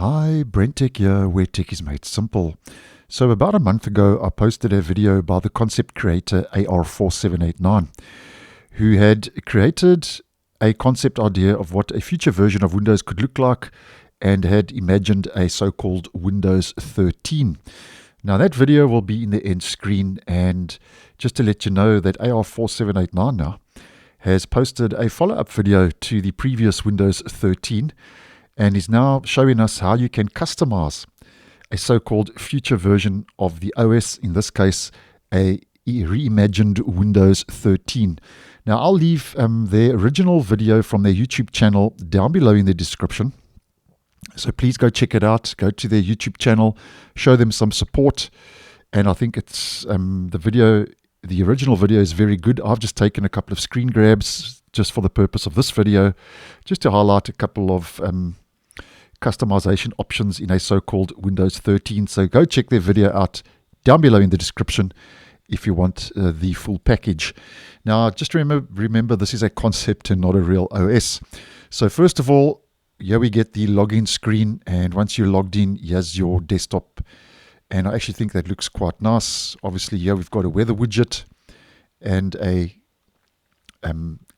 Hi, BrenTech here, where tech is made simple. So about a month ago, I posted a video by the concept creator AR4789, who had created a concept idea of what a future version of Windows could look like and had imagined a so-called Windows 13. Now that video will be in the end screen, and just to let you know that AR4789 now has posted a follow-up video to the previous Windows 13 and is now showing us how you can customize a so-called future version of the OS, in this case, a reimagined Windows 13. Now, I'll leave their original video from their YouTube channel down below in the description. So please go check it out. Go to their YouTube channel, show them some support. And I think it's the original video is very good. I've just taken a couple of screen grabs just for the purpose of this video, just to highlight a couple of customization options in a so-called Windows 13. So go check their video out down below in the description if you want the full package. Now, just remember this is a concept and not a real OS. So first of all, here we get the login screen, and once you're logged in, here's your desktop. And I actually think that looks quite nice. Obviously, here we've got a weather widget and a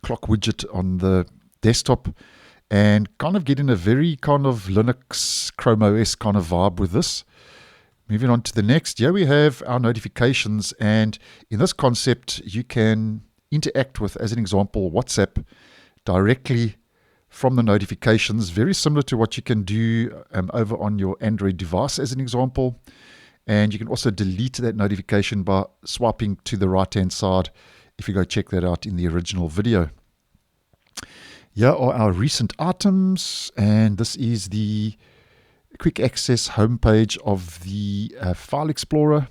clock widget on the desktop, and kind of getting a very kind of Linux Chrome OS kind of vibe with this. Moving on to the next, here we have our notifications, and in this concept you can interact with, as an example, WhatsApp directly from the notifications, very similar to what you can do over on your Android device, as an example. And you can also delete that notification by swiping to the right hand side if you go check that out in the original video. Here are our recent items, and this is the quick access homepage of the File Explorer.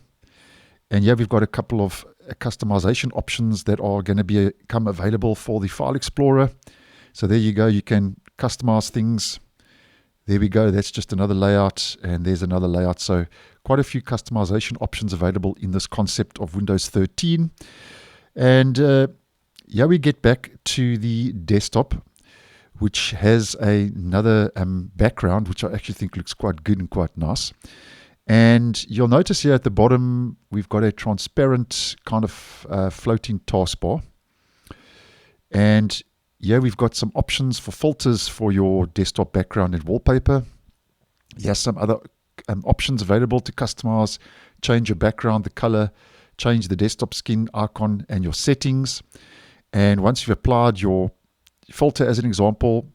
And here we've got a couple of customization options that are going to become available for the File Explorer. So there you go, you can customize things. There we go, that's just another layout, and there's another layout. So quite a few customization options available in this concept of Windows 13. And here we get back to the desktop, which has another background, which I actually think looks quite good and quite nice. And you'll notice here at the bottom, we've got a transparent kind of floating taskbar. And here we've got some options for filters for your desktop background and wallpaper. Here's some other options available to customize, change your background, the color, change the desktop skin icon and your settings. And once you've applied your filter, as an example,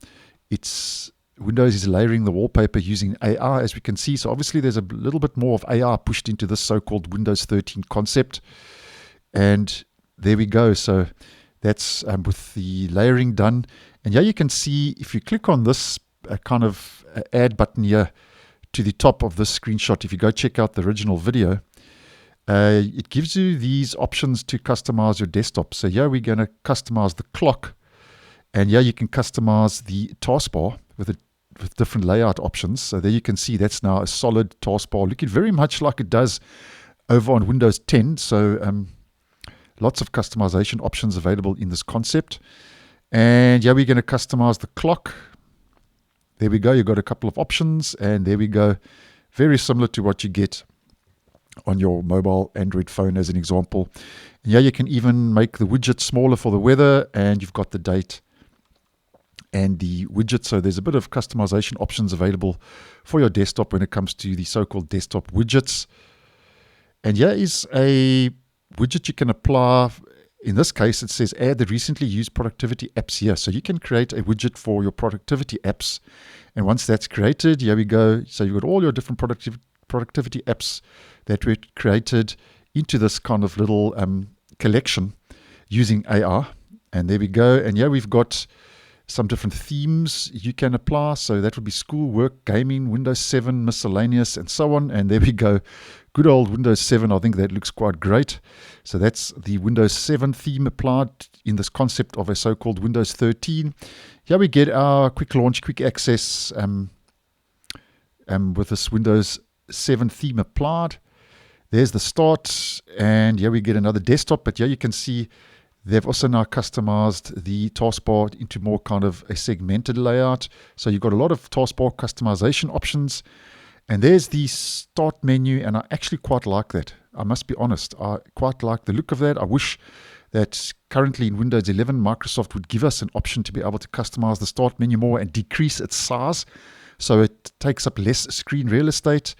Windows is layering the wallpaper using AI, as we can see. So obviously there's a little bit more of AI pushed into this so-called Windows 13 concept. And there we go. So that's with the layering done. And here you can see, if you click on this kind of add button here to the top of this screenshot, if you go check out the original video, it gives you these options to customize your desktop. So here we're going to customize the clock, and here you can customize the taskbar with different layout options. So there you can see that's now a solid taskbar, looking very much like it does over on Windows 10. So lots of customization options available in this concept. And yeah, we're going to customize the clock. There we go. You've got a couple of options, and there we go. Very similar to what you get on your mobile Android phone, as an example. And yeah, you can even make the widget smaller for the weather, and you've got the date and the widget. So there's a bit of customization options available for your desktop when it comes to the so-called desktop widgets. And here is a widget you can apply. In this case, it says add the recently used productivity apps here. So you can create a widget for your productivity apps. And once that's created, here we go. So you've got all your different productivity apps that were created into this kind of little collection using AI. And there we go. And here we've got some different themes you can apply. So that would be school, work, gaming, Windows 7, miscellaneous, and so on. And there we go. Good old Windows 7. I think that looks quite great. So that's the Windows 7 theme applied in this concept of a so-called Windows 13. Here we get our quick launch, quick access with this Windows 7 theme applied. There's the start. And here we get another desktop. But here you can see They've also now customized the taskbar into more kind of a segmented layout. So you've got a lot of taskbar customization options. And there's the start menu, and I actually quite like that. I must be honest. I quite like the look of that. I wish that currently in Windows 11, Microsoft would give us an option to be able to customize the start menu more and decrease its size so it takes up less screen real estate.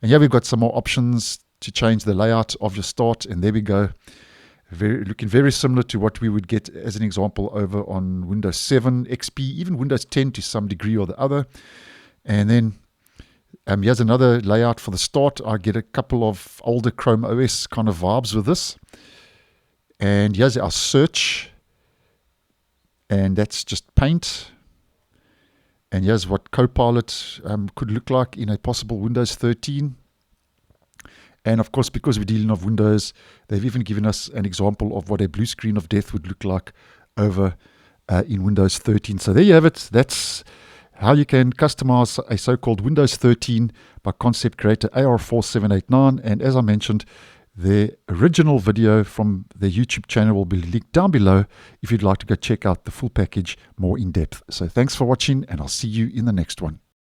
And here we've got some more options to change the layout of your start, and there we go. Looking very similar to what we would get as an example over on Windows 7, XP, even Windows 10 to some degree or the other. And then here's another layout for the start. I get a couple of older Chrome OS kind of vibes with this. And here's our search. And that's just Paint. And here's what Copilot could look like in a possible Windows 13. And of course, because we're dealing with Windows, they've even given us an example of what a blue screen of death would look like over in Windows 13. So there you have it. That's how you can customize a so-called Windows 13 by Concept Creator AR4789. And as I mentioned, the original video from the YouTube channel will be linked down below if you'd like to go check out the full package more in depth. So thanks for watching, and I'll see you in the next one.